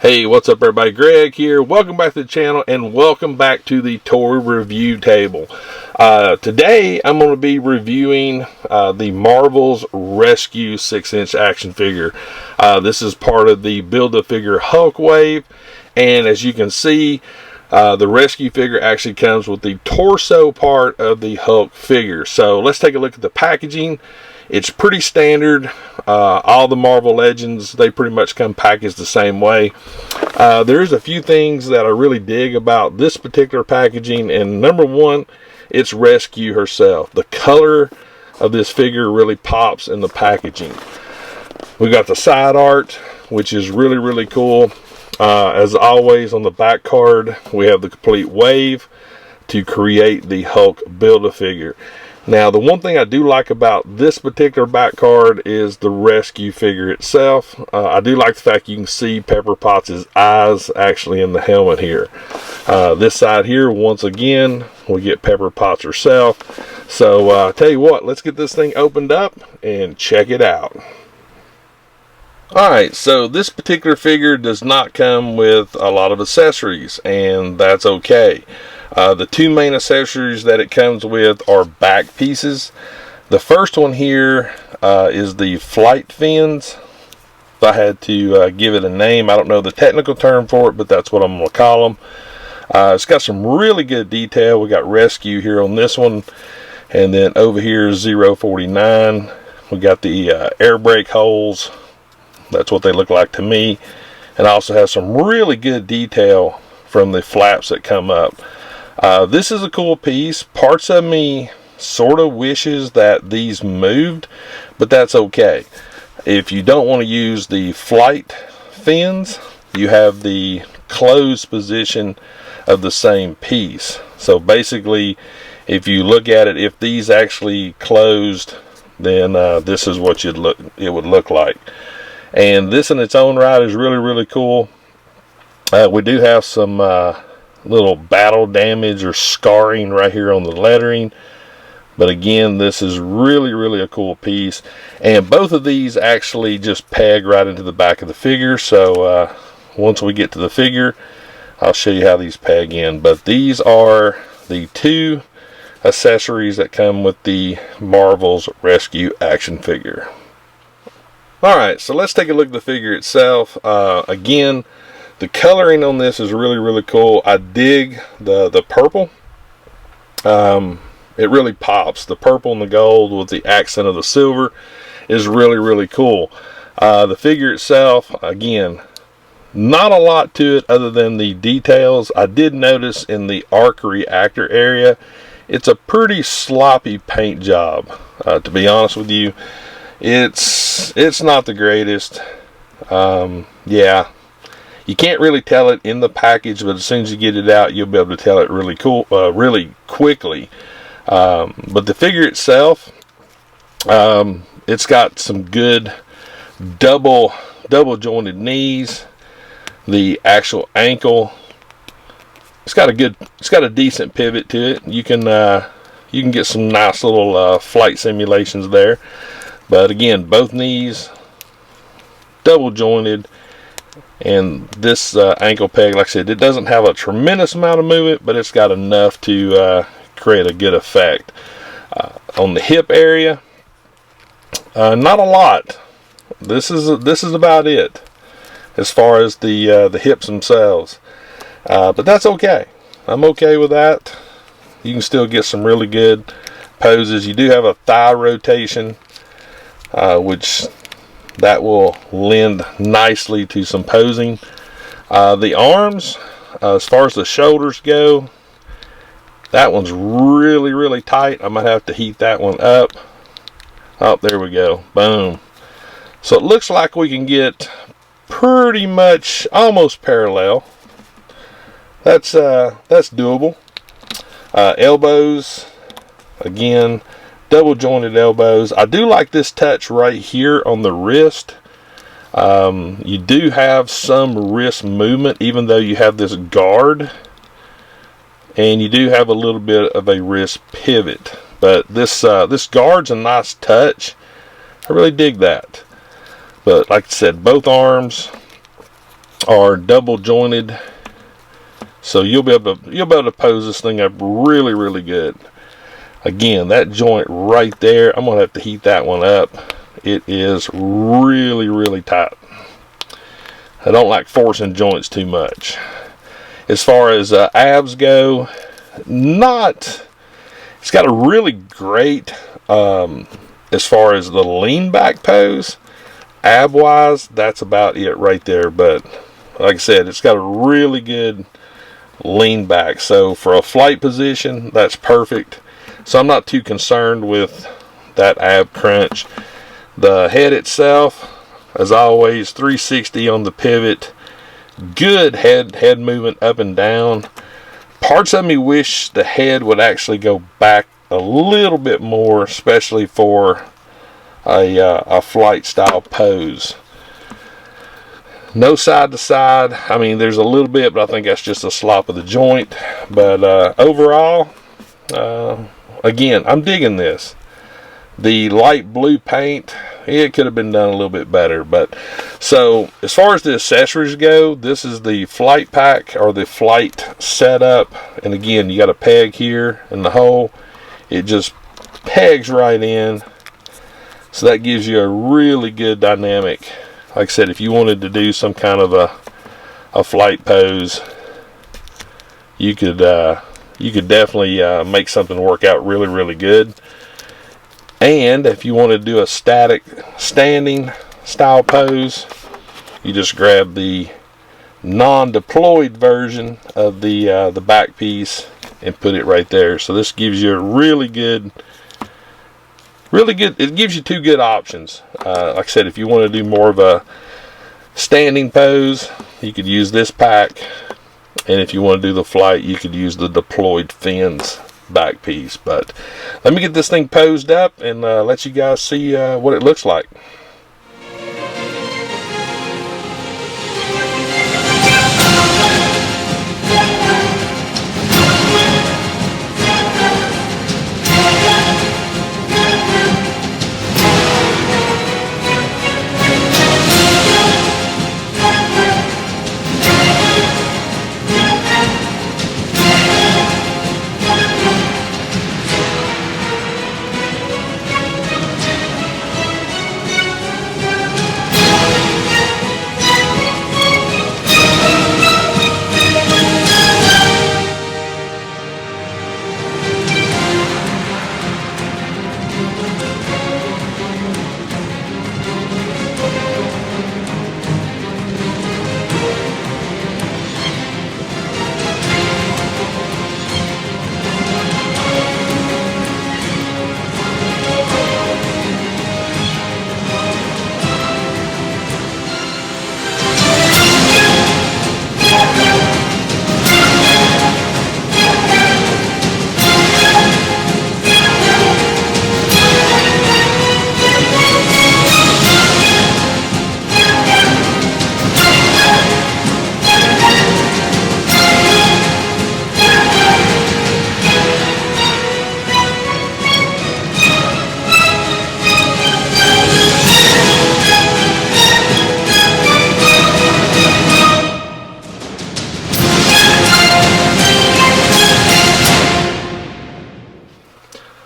Hey, what's up everybody? Greg here. Welcome back to the channel and welcome back to the toy review table. Today I'm going to be reviewing the Marvel's Rescue 6-inch action figure. This is part of the Build-A-Figure Hulk wave, and as you can see, the Rescue figure actually comes with the torso part of the Hulk figure. So let's take a look at the packaging. It's pretty standard. All the Marvel Legends, they pretty much come packaged the same way. There's a few things that I really dig about this particular packaging, and number one, it's Rescue herself. The color of this figure really pops in the packaging. We got the side art, which is really cool. As always, on the back card, we have the complete wave to create the Hulk Build-A-Figure. Now, the one thing I do like about this particular back card is the Rescue figure itself. I do like the fact you can see Pepper Potts' eyes actually in the helmet here. This side here, once again, we get Pepper Potts herself. So, tell you what, let's get this thing opened up and check it out. Alright, so this particular figure does not come with a lot of accessories, and that's okay. The two main accessories that it comes with are back pieces. The first one here is the flight fins. If I had to give it a name, I don't know the technical term for it, but that's what I'm going to call them. It's got some really good detail. We got Rescue here on this one, and then over here is 049. We got the air brake holes. That's what they look like to me. And also has some really good detail from the flaps that come up. This is a cool piece. Parts of me sort of wishes that these moved, but that's okay. If you don't want to use the flight fins, you have the closed position of the same piece. So basically, if you look at it, if these actually closed, then this is what it would look like. And this in its own right is really cool. We do have some little battle damage or scarring right here on the lettering, but again, this is really a cool piece, and both of these actually just peg right into the back of the figure. So once we get to the figure, I'll show you how these peg in. But these are the two accessories that come with the Marvel's Rescue action figure. Alright, so let's take a look at the figure itself. Again, the coloring on this is really cool. I dig the purple. It really pops. The purple and the gold with the accent of the silver is really cool. The figure itself, again, not a lot to it other than the details. I did notice in the arc reactor area, it's a pretty sloppy paint job. To be honest with you, it's not the greatest. Yeah. You can't really tell it in the package, but as soon as you get it out, you'll be able to tell it really quickly. But the figure itself, it's got some good double jointed knees. The actual ankle, it's got a decent pivot to it. You can get some nice little flight simulations there. But again, both knees double jointed. And this ankle peg, like I said, it doesn't have a tremendous amount of movement, but it's got enough to create a good effect. On the hip area, not a lot. This is about it as far as the hips themselves. But that's okay. I'm okay with that. You can still get some really good poses. You do have a thigh rotation, which that will lend nicely to some posing. The arms, as far as the shoulders go, that one's really tight. I might have to heat that one up. Oh, there we go. Boom. So it looks like we can get pretty much almost parallel. That's doable. Elbows, again, double jointed elbows. I do like this touch right here on the wrist. You do have some wrist movement even though you have this guard, and you do have a little bit of a wrist pivot, but this guard's a nice touch. I really dig that. But like I said, both arms, are double jointed, so you'll be able to pose this thing up really, really good. Again, that joint right there, I'm gonna have to heat that one up. It is really, really tight. I don't like forcing joints too much. As far as abs go, it's got a really great, as far as the lean back pose, ab wise, that's about it right there. But like I said, it's got a really good lean back. So for a flight position, that's perfect. So I'm not too concerned with that ab crunch. The head itself, as always, 360 on the pivot. Good head movement up and down. Parts of me wish the head would actually go back a little bit more, especially for a flight style pose. No side to side. I mean, there's a little bit, but I think that's just a slop of the joint. But overall, again, I'm digging this. The light blue paint, it could have been done a little bit better. But so as far as the accessories go, this is the flight pack or the flight setup. And again, you got a peg here in the hole. It just pegs right in. So that gives you a really good dynamic. Like I said, if you wanted to do some kind of a flight pose, you could definitely make something work out really, really good. And if you want to do a static standing style pose, you just grab the non-deployed version of the back piece and put it right there. So this gives you a really good, it gives you two good options. Like I said, if you want to do more of a standing pose, you could use this pack. And if you want to do the flight, you could use the deployed fins back piece. But let me get this thing posed up and let you guys see what it looks like.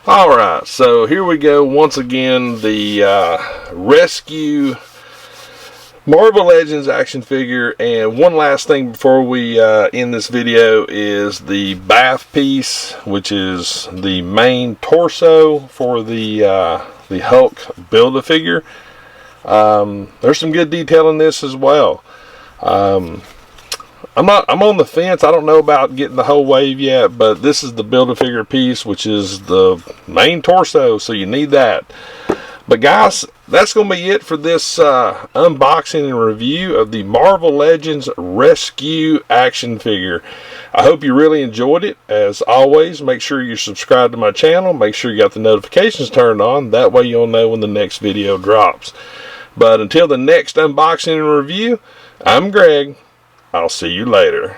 Alright, so here we go once again, the Rescue Marvel Legends action figure. And one last thing before we end this video is the bath piece, which is the main torso for the Hulk Build-A-Figure. There's some good detail in this as well. I'm on the fence. I don't know about getting the whole wave yet, but this is the Build-A-Figure piece, which is the main torso, so you need that. But guys, that's going to be it for this unboxing and review of the Marvel Legends Rescue action figure. I hope you really enjoyed it. As always, make sure you're subscribed to my channel. Make sure you got the notifications turned on. That way you'll know when the next video drops. But until the next unboxing and review, I'm Greg. I'll see you later.